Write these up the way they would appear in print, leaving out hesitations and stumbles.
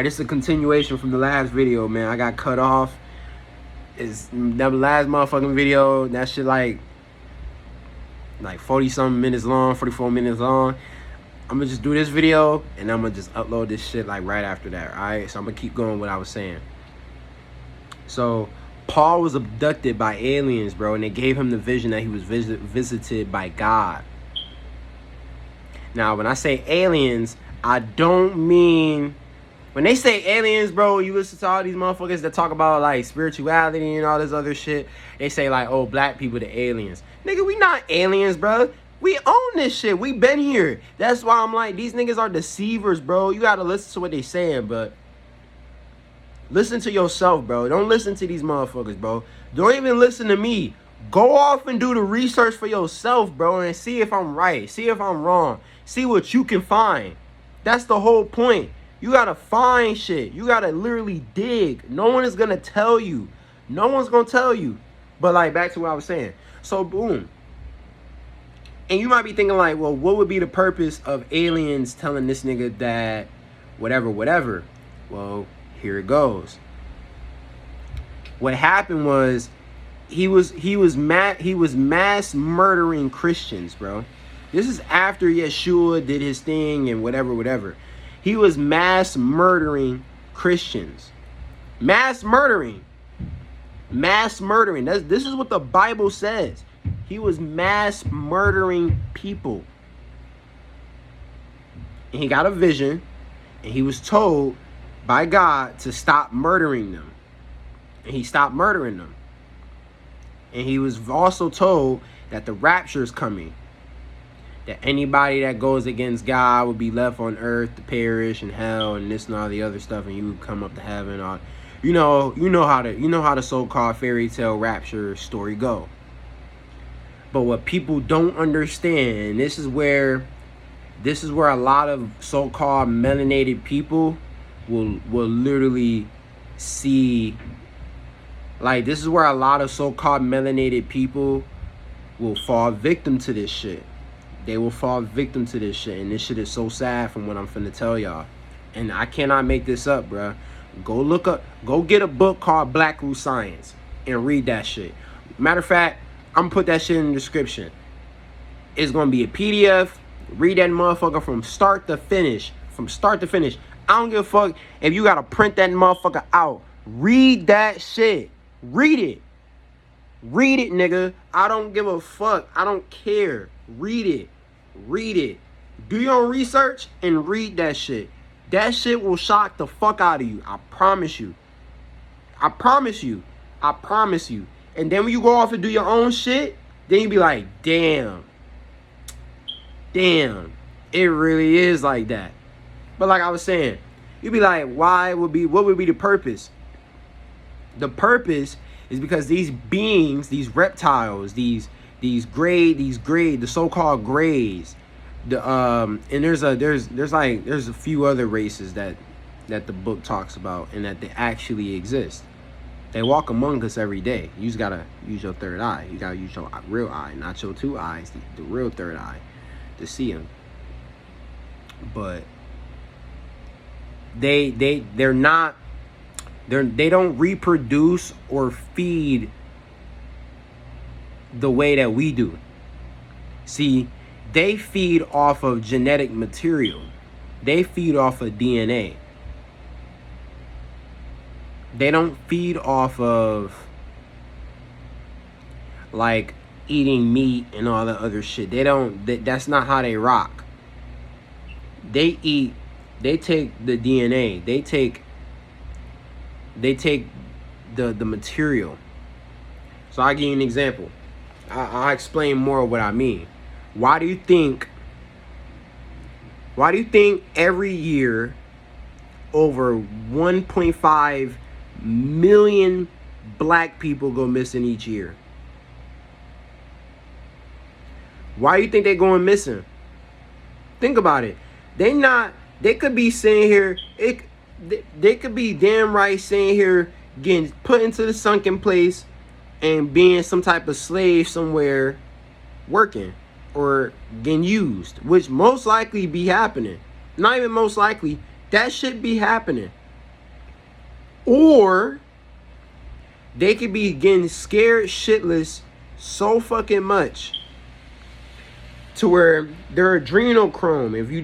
This is a continuation from the last video, man. I got cut off. It's the last motherfucking video. That shit like 40 something minutes long, 44 minutes long. I'm gonna just do this video and I'm gonna just upload this shit like right after that. Alright, so I'm gonna keep going what I was saying. So Paul was abducted by aliens, bro, and they gave him the vision that he was visited by God. Now, when I say aliens, I don't mean, when they say aliens, bro, you listen to all these motherfuckers that talk about like spirituality and all this other shit. They say like, oh, black people the aliens. Nigga, we not aliens, bro. We own this shit. We been here. That's why I'm like, these niggas are deceivers, bro. You gotta listen to what they saying, but listen to yourself, bro. Don't listen to these motherfuckers, bro. Don't even listen to me. Go off and do the research for yourself, bro, and see if I'm right. See if I'm wrong. See what you can find. That's the whole point. You gotta find shit. You gotta literally dig. No one is gonna tell you. No one's gonna tell you. But like, back to what I was saying. So boom. And you might be thinking like, well, what would be the purpose of aliens telling this nigga that whatever? Well, here it goes. What happened was he was mass murdering Christians, bro. This is after Yeshua did his thing and whatever. He was mass murdering Christians. Mass murdering. This is what the Bible says. He was mass murdering people. And he got a vision, and he was told by God to stop murdering them. And he stopped murdering them. And he was also told that the rapture is coming. That anybody that goes against God will be left on earth to perish in hell and this and all the other stuff, and you would come up to heaven. Or, you know how the so-called fairy tale rapture story go. But what people don't understand, this is where a lot of so-called melanated people will literally see, like, this is where a lot of so-called melanated people will fall victim to this shit. They will fall victim to this shit, and this shit is so sad from what I'm finna tell y'all. And I cannot make this up, bruh. Go get a book called Black Root Science and read that shit. Matter of fact, I'm gonna put that shit in the description. It's gonna be a PDF. Read that motherfucker from start to finish. From start to finish. I don't give a fuck if you gotta print that motherfucker out. Read that shit. Read it. Read it, nigga. I don't give a fuck. I don't care. Read it. Read it. Do your own research and read that shit. That shit will shock the fuck out of you. I promise you. I promise you. I promise you. And then when you go off and do your own shit, then you be like, damn. Damn. It really is like that. But like I was saying, you'd be like, what would be the purpose? The purpose is because these beings, these reptiles, these the so-called grays, and there's a few other races that the book talks about and that they actually exist. They walk among us every day. You just gotta use your third eye. You gotta use your real eye, not your two eyes, the real third eye, to see them. But they don't reproduce or feed the way that we do. See, they feed off of genetic material. They feed off of DNA. They don't feed off of like eating meat and all that other shit. That's not how they rock. They take the DNA. They take the material. So I'll give you an example. I'll explain more of what I mean. Why do you think every year over 1.5 million black people go missing each year? Why do you think they're going missing? Think about it. They could be sitting here, they could be damn right sitting here getting put into the sunken place and being some type of slave somewhere working or getting used, which most likely be happening. Not even most likely, that should be happening. Or they could be getting scared shitless so fucking much to where their adrenochrome, if you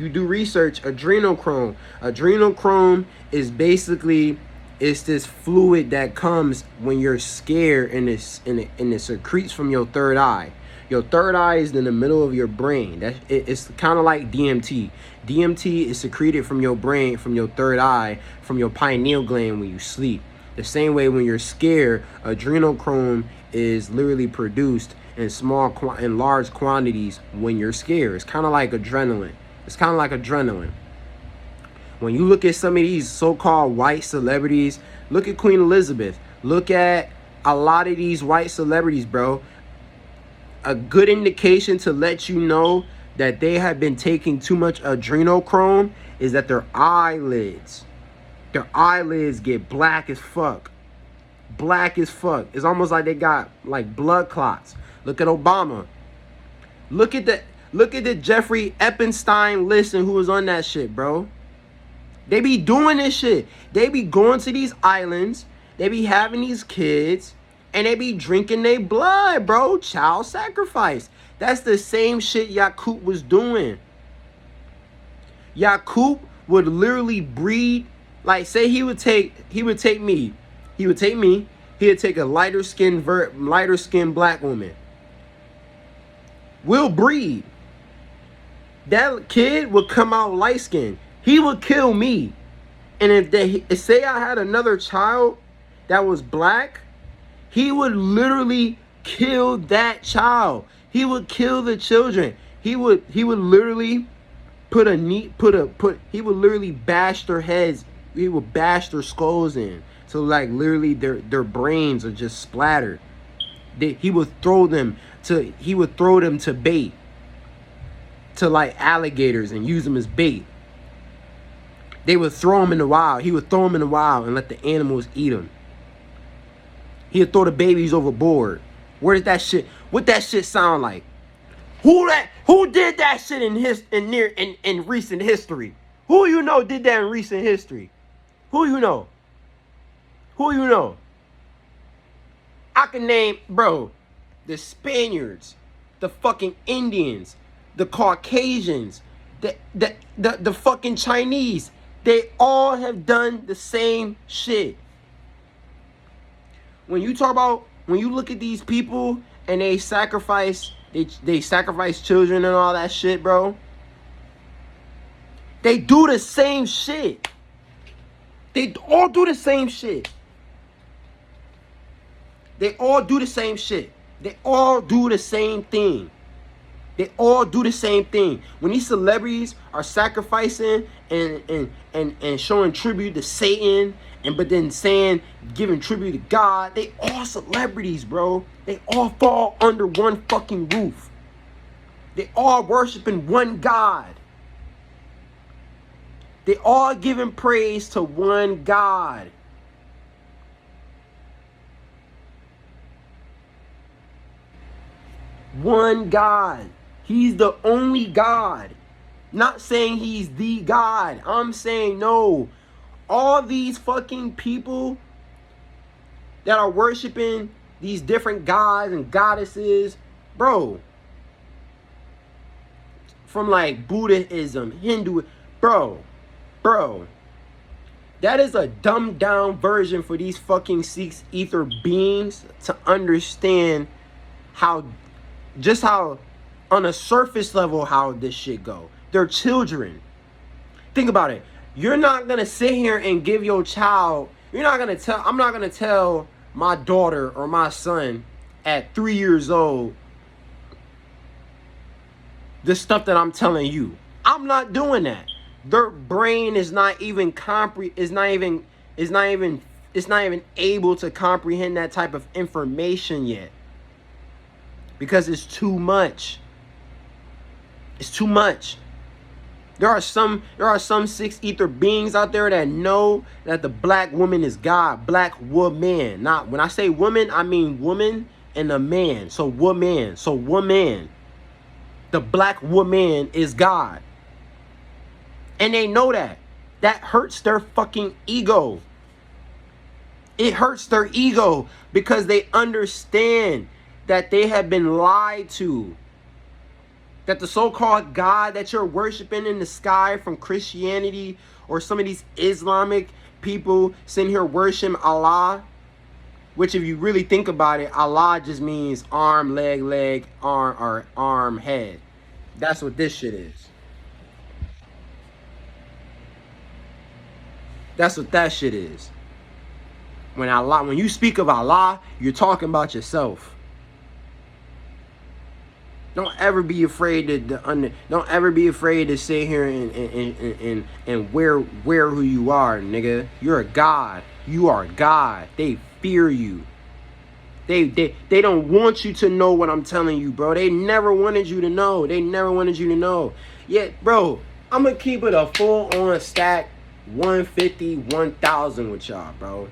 do research, adrenochrome is basically, it's this fluid that comes when you're scared, and it secretes from your third eye. Your third eye is in the middle of your brain. It's kind of like DMT. DMT is secreted from your brain, from your third eye, from your pineal gland when you sleep. The same way when you're scared, adrenochrome is literally produced in large quantities when you're scared. It's kind of like adrenaline. When you look at some of these so-called white celebrities, look at Queen Elizabeth. Look at a lot of these white celebrities, bro. A good indication to let you know that they have been taking too much adrenochrome is that their eyelids get black as fuck. Black as fuck. It's almost like they got like blood clots. Look at Obama. Look at the Jeffrey Epstein list and who was on that shit, bro. They be doing this shit. They be going to these islands. They be having these kids. And they be drinking their blood, bro. Child sacrifice. That's the same shit Yakub was doing. Yakub would literally breed. Like, say he would take me. He'd take a lighter skinned black woman. We'll breed. That kid would come out light skinned. He would kill me. And if say I had another child that was black, he would literally kill that child. He would kill the children. He would literally he would literally bash their heads. He would bash their skulls in. So like literally their brains are just splattered. He would throw them to bait. To like alligators and use them as bait. They would throw them in the wild. He would throw them in the wild and let the animals eat them. He'd throw the babies overboard. What that shit sound like? Who did that shit in recent history? Who you know did that in recent history? Who you know? I can name, bro, the Spaniards, the fucking Indians, the Caucasians, the fucking Chinese. They all have done the same shit. When you look at these people and they sacrifice children and all that shit, bro. They do the same shit. They all do the same shit. They all do the same shit. They all do the same thing. They all do the same thing. When these celebrities are sacrificing and showing tribute to Satan, but then giving tribute to God, they all celebrities, bro. They all fall under one fucking roof. They all worshiping one God. They all giving praise to one God. One God. He's the only God. Not saying he's the God. I'm saying no. All these fucking people that are worshiping these different gods and goddesses, bro. From like Buddhism, Hindu, bro. That is a dumbed down version for these fucking six ether beings to understand how on a surface level how this shit go. They're children. Think about it. You're not gonna sit here and give your child. I'm not gonna tell my daughter or my son at 3 years old the stuff that I'm telling you. I'm not doing that. Their brain is not even able to comprehend that type of information yet. Because it's too much. It's too much. There are some six ether beings out there that know that the black woman is God. Black woman. Not when I say woman, I mean woman and a man. So woman. The black woman is God. And they know that. That hurts their fucking ego. It hurts their ego because they understand that they have been lied to. That the so-called God that you're worshiping in the sky from Christianity or some of these Islamic people sitting here worshiping Allah, which if you really think about it, Allah just means arm, leg, arm, or arm, head. That's what this shit is. That's what that shit is. When you speak of Allah, you're talking about yourself. Don't ever be afraid don't ever be afraid to sit here and wear who you are, nigga. You're a God. You are God. They fear you. They don't want you to know what I'm telling you, bro. They never wanted you to know. They never wanted you to know. Yeah, bro, I'm gonna keep it a full on stack 150, 1000 with y'all, bro.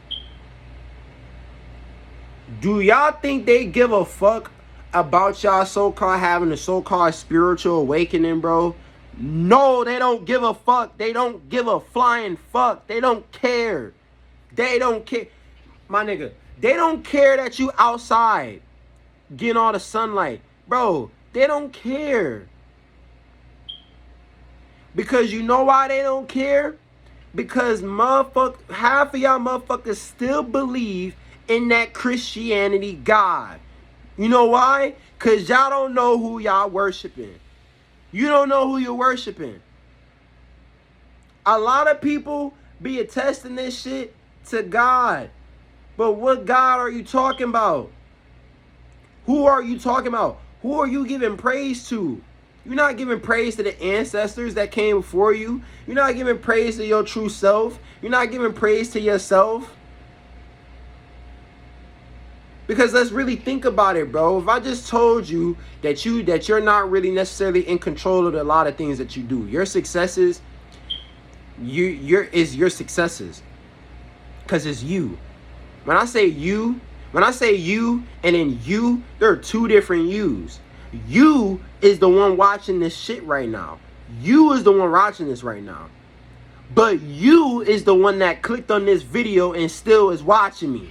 Do y'all think they give a fuck about y'all so-called having a so-called spiritual awakening, bro? No, they don't give a fuck. They don't give a flying fuck. They don't care. They don't care. My nigga, they don't care that you outside getting all the sunlight. Bro, they don't care. Because you know why they don't care? Because half of y'all motherfuckers still believe in that Christianity God. You know why? Because y'all don't know who y'all worshiping. You don't know who you're worshiping. A lot of people be attesting this shit to God. But what God are you talking about? Who are you talking about? Who are you giving praise to? You're not giving praise to the ancestors that came before you. You're not giving praise to your true self. You're not giving praise to yourself. Because let's really think about it, bro. If I just told you that you're not really necessarily in control of a lot of things that you do, your successes, your successes, because it's you. When I say you and then you, there are two different yous. You is the one watching this shit right now. You is the one watching this right now. But you is the one that clicked on this video and still is watching me.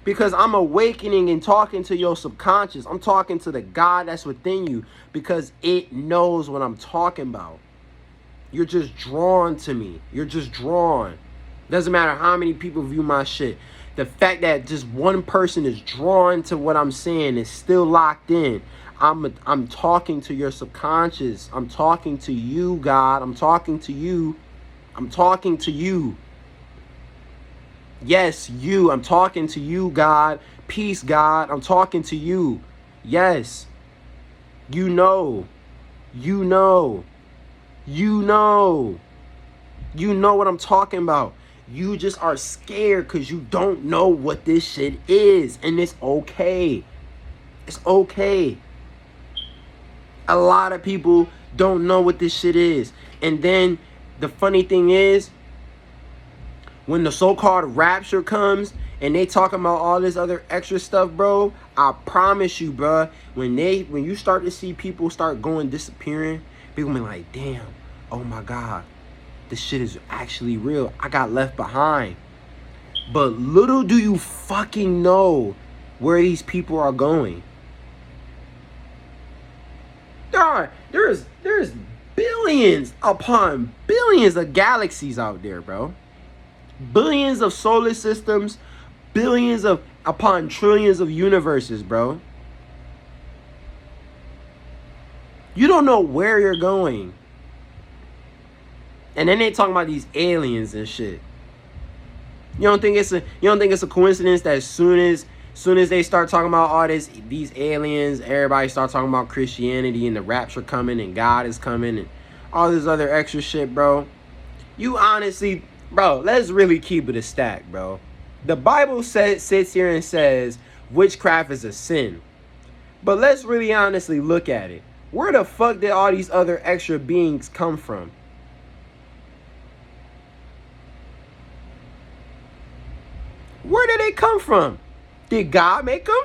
Because I'm awakening and talking to your subconscious. I'm talking to the God that's within you. Because it knows what I'm talking about. You're just drawn to me. You're just drawn. Doesn't matter how many people view my shit. The fact that just one person is drawn to what I'm saying is still locked in. I'm talking to your subconscious. I'm talking to you, God. I'm talking to you. I'm talking to you. Yes, you. I'm talking to you, God. Peace, God. I'm talking to you. Yes. You know. You know. You know. You know what I'm talking about. You just are scared because you don't know what this shit is. And it's okay. It's okay. A lot of people don't know what this shit is. And then the funny thing is, when the so-called rapture comes and they talking about all this other extra stuff, bro, I promise you, bro, when you start to see people start disappearing, people be like, damn, oh my God, this shit is actually real. I got left behind. But little do you fucking know where these people are going. There's billions upon billions of galaxies out there, bro. Billions of solar systems, billions upon trillions of universes, bro. You don't know where you're going. And then they talking about these aliens and shit. You don't think it's a coincidence that as soon as they start talking about all these aliens, everybody start talking about Christianity and the rapture coming and God is coming and all this other extra shit, bro. You honestly, bro, let's really keep it a stack, bro. The Bible sits here and says witchcraft is a sin. But let's really honestly look at it. Where the fuck did all these other extra beings come from? Where did they come from? Did God make them?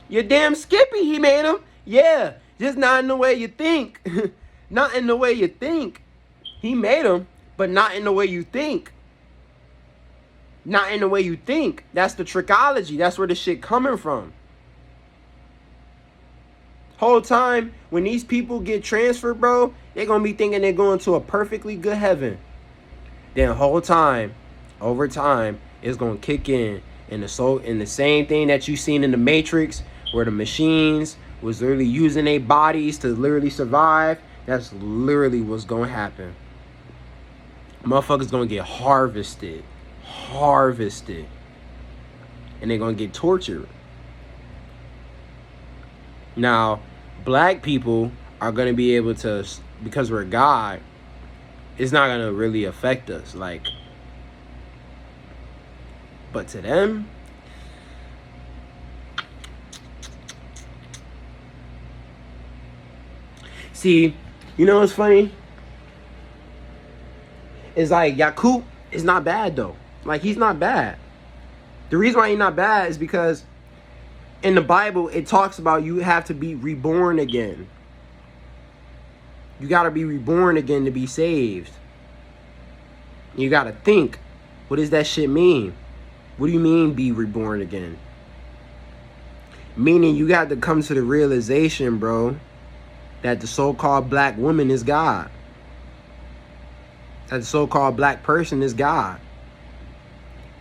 Your damn Skippy, he made them. Yeah, just not in the way you think. Not in the way you think. He made them, but not in the way you think. Not in the way you think. That's the trickology. That's where the shit coming from. Whole time, when these people get transferred, bro, they're going to be thinking they're going to a perfectly good heaven. Then whole time, over time, it's going to kick in the soul, in the same thing that you seen in the Matrix, where the machines was literally using their bodies to literally survive. That's literally what's going to happen. Motherfuckers going to get harvested. And they're going to get tortured. Now, black people are going to be able to, because we're God, it's not going to really affect us. Like, but to them, see, you know what's funny? It's like Yakub is not bad though. Like, he's not bad. The reason why he's not bad is because in the Bible, it talks about you have to be reborn again. You got to be reborn again to be saved. You got to think, what does that shit mean? What do you mean be reborn again? Meaning you got to come to the realization, bro, that the so-called black woman is God. That the so-called black person is God.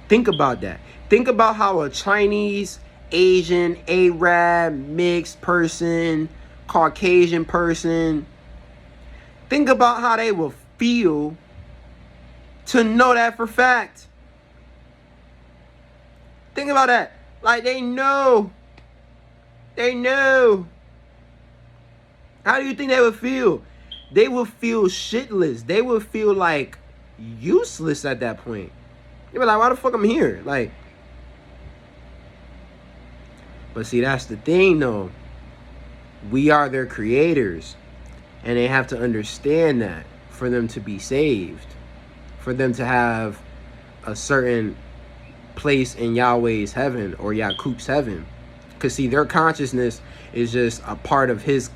Think about that. Think about how a Chinese, Asian, Arab, mixed person, Caucasian person, think about how they will feel to know that for fact. Think about that. Like, they know. They know. How do you think they would feel? They would feel shitless. They would feel like useless at that point. They were like, why the fuck I'm here? Like, but see, that's the thing though. We are their creators. And they have to understand that for them to be saved. For them to have a certain place in Yahweh's heaven or Yakub's heaven. Because see, their consciousness is just a part of his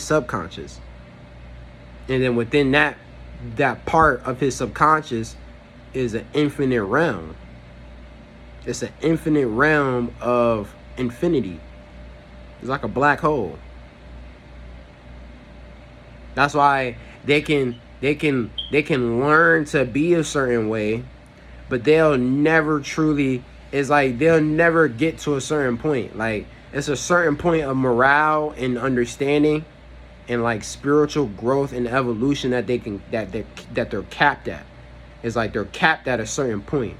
subconscious. And then within that part of his subconscious is an infinite realm. It's an infinite realm of infinity. It's like a black hole. That's why they can learn to be a certain way, but they'll never truly, it's like they'll never get to a certain point. Like, it's a certain point of morale and understanding and like spiritual growth and evolution that they're capped at. It's like they're capped at a certain point.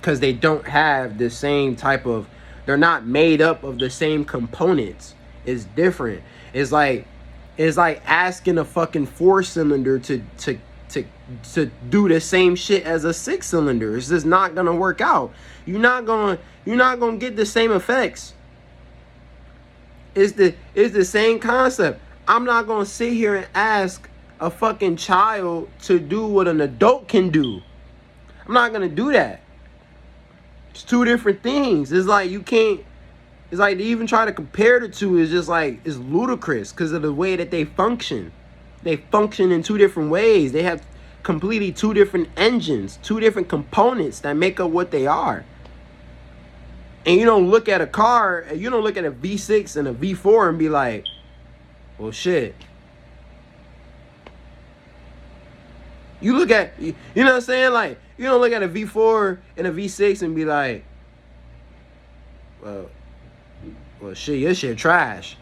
Because they don't have the same type of, they're not made up of the same components. It's different. It's like asking a fucking 4-cylinder to do the same shit as a 6-cylinder. It's just not gonna work out. You're not gonna get the same effects. It's the same concept. I'm not gonna sit here and ask a fucking child to do what an adult can do. I'm not gonna do that. It's two different things. It's like you can't. It's like to even try to compare the two is just like, it's ludicrous because of the way that they function. They function in two different ways. They have completely two different engines, two different components that make up what they are. And you don't look at a car, you don't look at a V6 and a V4 and be like, well, shit. You look at, you know what I'm saying? Like, you don't look at a V4 and a V6 and be like, well, shit, your shit trash.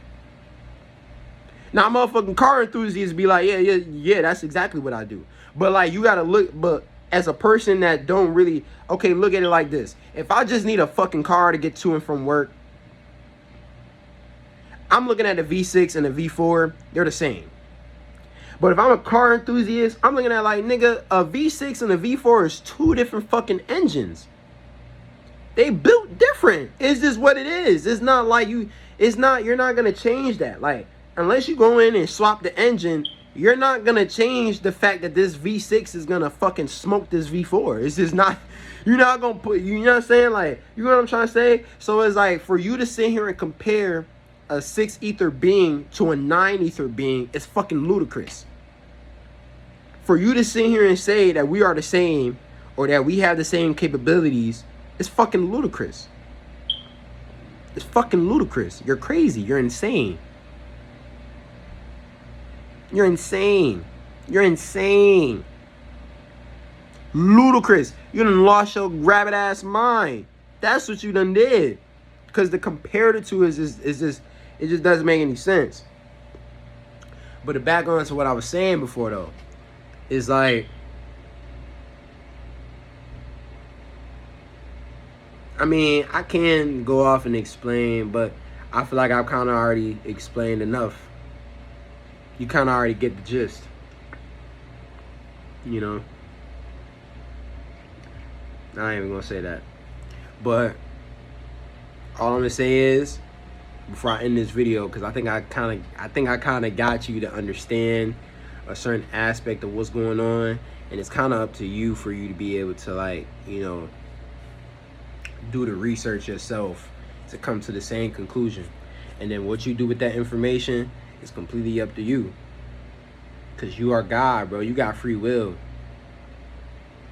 Now, motherfucking car enthusiasts be like, yeah, that's exactly what I do. But, like, you got to look, but as a person that don't really, okay, look at it like this. If I just need a fucking car to get to and from work, I'm looking at a V6 and a V4, they're the same. But if I'm a car enthusiast, I'm looking at like, nigga, a V6 and a V4 is two different fucking engines. They built different. It's just what it is. It's not like you're not going to change that. Like, unless you go in and swap the engine, you're not going to change the fact that this V6 is going to fucking smoke this V4. It's just not, you're not going to put, you know what I'm saying? Like, you know what I'm trying to say? So it's like, for you to sit here and compare a 6 ether being to a 9 ether being, it's fucking ludicrous. For you to sit here and say that we are the same, or that we have the same capabilities is fucking ludicrous. It's fucking ludicrous. You're crazy. You're insane. You're insane. You're insane. Ludicrous. You done lost your rabbit ass mind. That's what you done did. Because the comparative to is just it just doesn't make any sense. But to back on to what I was saying before though, is like, I mean, I can go off and explain, but I feel like I've kind of already explained enough. You kind of already get the gist. You know? I ain't even gonna say that. But all I'm gonna say is, before I end this video, because I think I kind of got you to understand a certain aspect of what's going on, and it's kind of up to you for you to be able to, like, you know, do the research yourself to come to the same conclusion. And then what you do with that information is completely up to you, because you are God, bro. You got free will.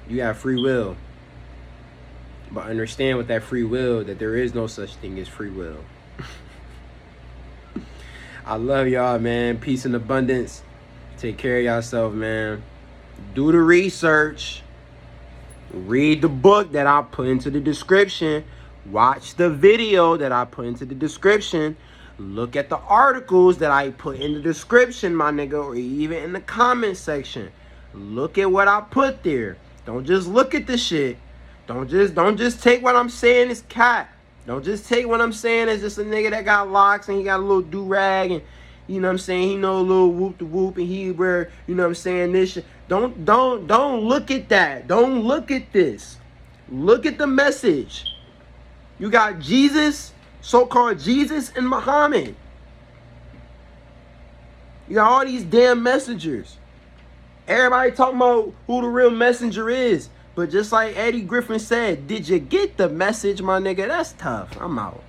You got free will. But understand with that free will that there is no such thing as free will. I love y'all, man. Peace and abundance. Take care of yourself, man. Do the research. Read the book that I put into the description. Watch the video that I put into the description. Look at the articles that I put in the description, my nigga, or even in the comment section. Look at what I put there. Don't just look at the shit. Don't just take what I'm saying as cat. Don't just take what I'm saying as just a nigga that got locks and he got a little do-rag and, you know what I'm saying, he know a little whoop-de-whoop and he wear, you know what I'm saying, this shit. Don't look at that. Don't look at this. Look at the message. You got Jesus, so-called Jesus, and Muhammad. You got all these damn messengers. Everybody talking about who the real messenger is. But just like Eddie Griffin said, did you get the message, my nigga? That's tough. I'm out.